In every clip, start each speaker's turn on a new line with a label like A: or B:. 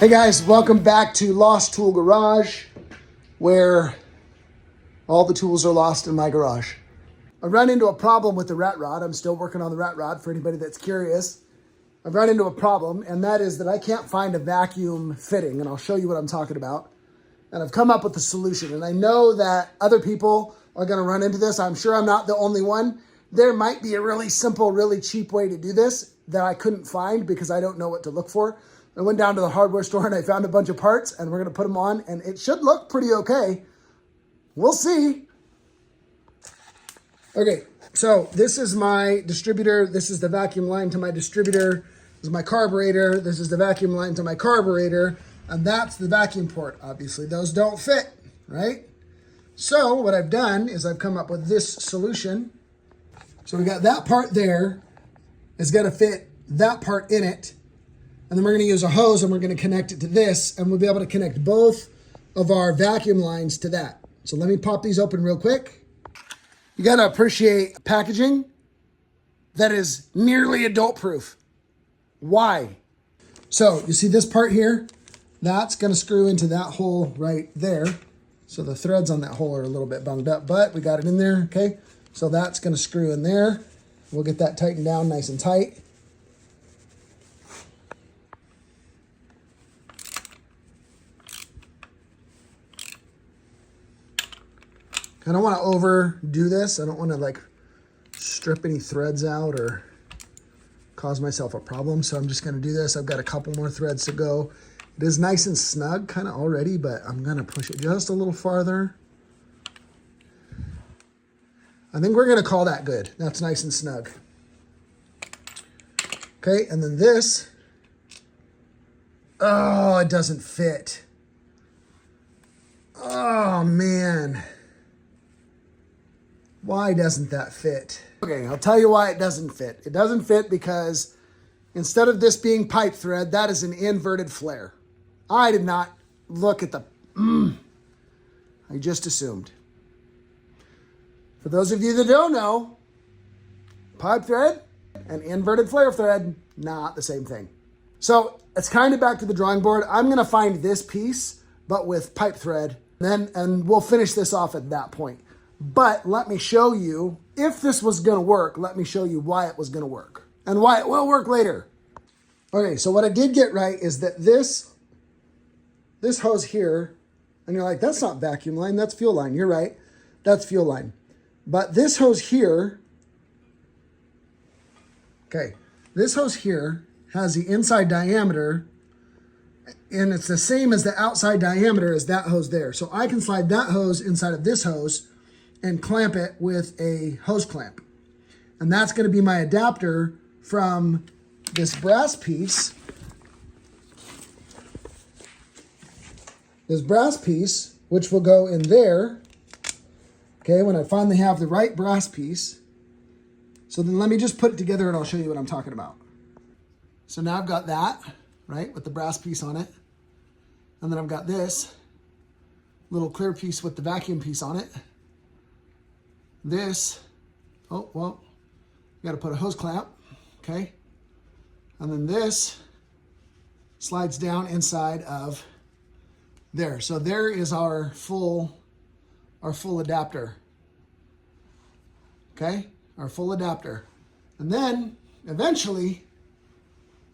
A: Hey guys, welcome back to Lost Tool Garage, where all the tools are lost in my garage. I run into a problem with the rat rod. I'm still working on the rat rod for anybody that's curious. I've run into a problem, and that is that I can't find a vacuum fitting, and I'll show you what I'm talking about. And I've come up with a solution, and I know that other people are gonna run into this. I'm sure I'm not the only one. There might be a really simple, really cheap way to do this that I couldn't find because I don't know what to look for. I went down to the hardware store and I found a bunch of parts, and we're gonna put them on, and it should look pretty okay. We'll see. Okay, so this is my distributor. This is the vacuum line to my distributor. This is my carburetor. This is the vacuum line to my carburetor. And that's the vacuum port. Obviously, those don't fit, right? So what I've done is I've come up with this solution. So we got that part there. It's got to fit that part in it. And then we're going to use a hose and we're going to connect it to this, and we'll be able to connect both of our vacuum lines to that. So let me pop these open real quick. You got to appreciate packaging that is nearly adult proof. Why? So you see this part here? That's going to screw into that hole right there. So the threads on that hole are a little bit bunged up, but we got it in there, okay? So that's going to screw in there. We'll get that tightened down nice and tight. I don't want to overdo this. I don't want to like strip any threads out or cause myself a problem. So I'm just going to do this. I've got a couple more threads to go. It is nice and snug kind of already, but I'm going to push it just a little farther. I think we're going to call that good. That's nice and snug. Okay, and then this. Oh, it doesn't fit. Oh, man. Why doesn't that fit? Okay, I'll tell you why it doesn't fit. It doesn't fit because instead of this being pipe thread, that is an inverted flare. I did not look at the, I just assumed. For those of you that don't know, pipe thread and inverted flare thread, not the same thing. So it's kind of back to the drawing board. I'm gonna find this piece, but with pipe thread, and we'll finish this off at that point. But let me show you, if this was gonna work, let me show you why it was gonna work and why it will work later. Okay, so what I did get right is that this hose here, and you're like, that's not vacuum line, that's fuel line. You're right, that's fuel line. But this hose here, okay, this hose here has the inside diameter, and it's the same as the outside diameter as that hose there. So I can slide that hose inside of this hose and clamp it with a hose clamp. And that's gonna be my adapter from this brass piece. This brass piece, which will go in there, okay, when I finally have the right brass piece. So then let me just put it together and I'll show you what I'm talking about. So now I've got that, right, with the brass piece on it. And then I've got this little clear piece with the vacuum piece on it. This, oh, well, you gotta put a hose clamp, okay? And then this slides down inside of there. So there is our full adapter, okay? Our full adapter. And then eventually,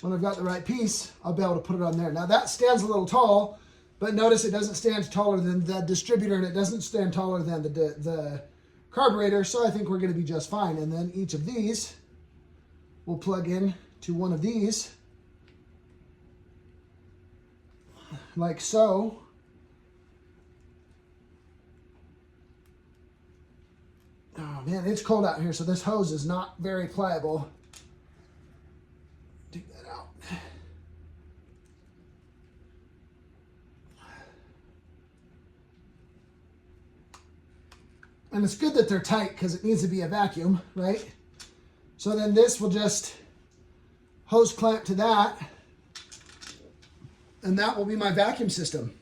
A: when I've got the right piece, I'll be able to put it on there. Now that stands a little tall, but notice it doesn't stand taller than the distributor, and it doesn't stand taller than the carburetor, so I think we're going to be just fine. And then each of these will plug in to one of these, like so. Oh man, it's cold out here, so this hose is not very pliable. Take that out. And it's good that they're tight because it needs to be a vacuum, right? So then this will just hose clamp to that, and that will be my vacuum system.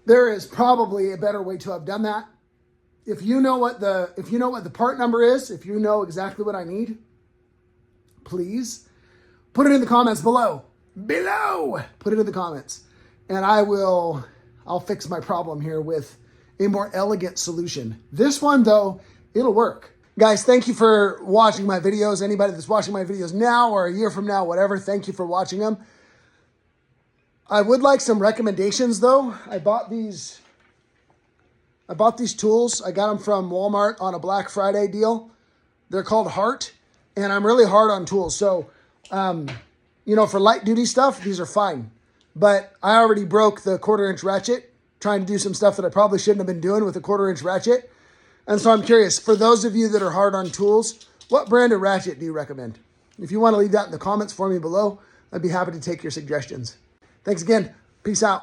A: There is probably a better way to have done that. If you know what the part number is, if you know exactly what I need, please put it in the comments below. Put it in the comments. and I'll fix my problem here with a more elegant solution. This one though, it'll work. Guys, thank you for watching my videos. Anybody that's watching my videos now or a year from now, whatever, thank you for watching them. I would like some recommendations though. I bought these tools. I got them from Walmart on a Black Friday deal. They're called Hart, and I'm really hard on tools. So, you know, for light duty stuff, these are fine. But I already broke the 1/4-inch ratchet trying to do some stuff that I probably shouldn't have been doing with a 1/4-inch ratchet. And so I'm curious, for those of you that are hard on tools, what brand of ratchet do you recommend? If you want to leave that in the comments for me below, I'd be happy to take your suggestions. Thanks again. Peace out.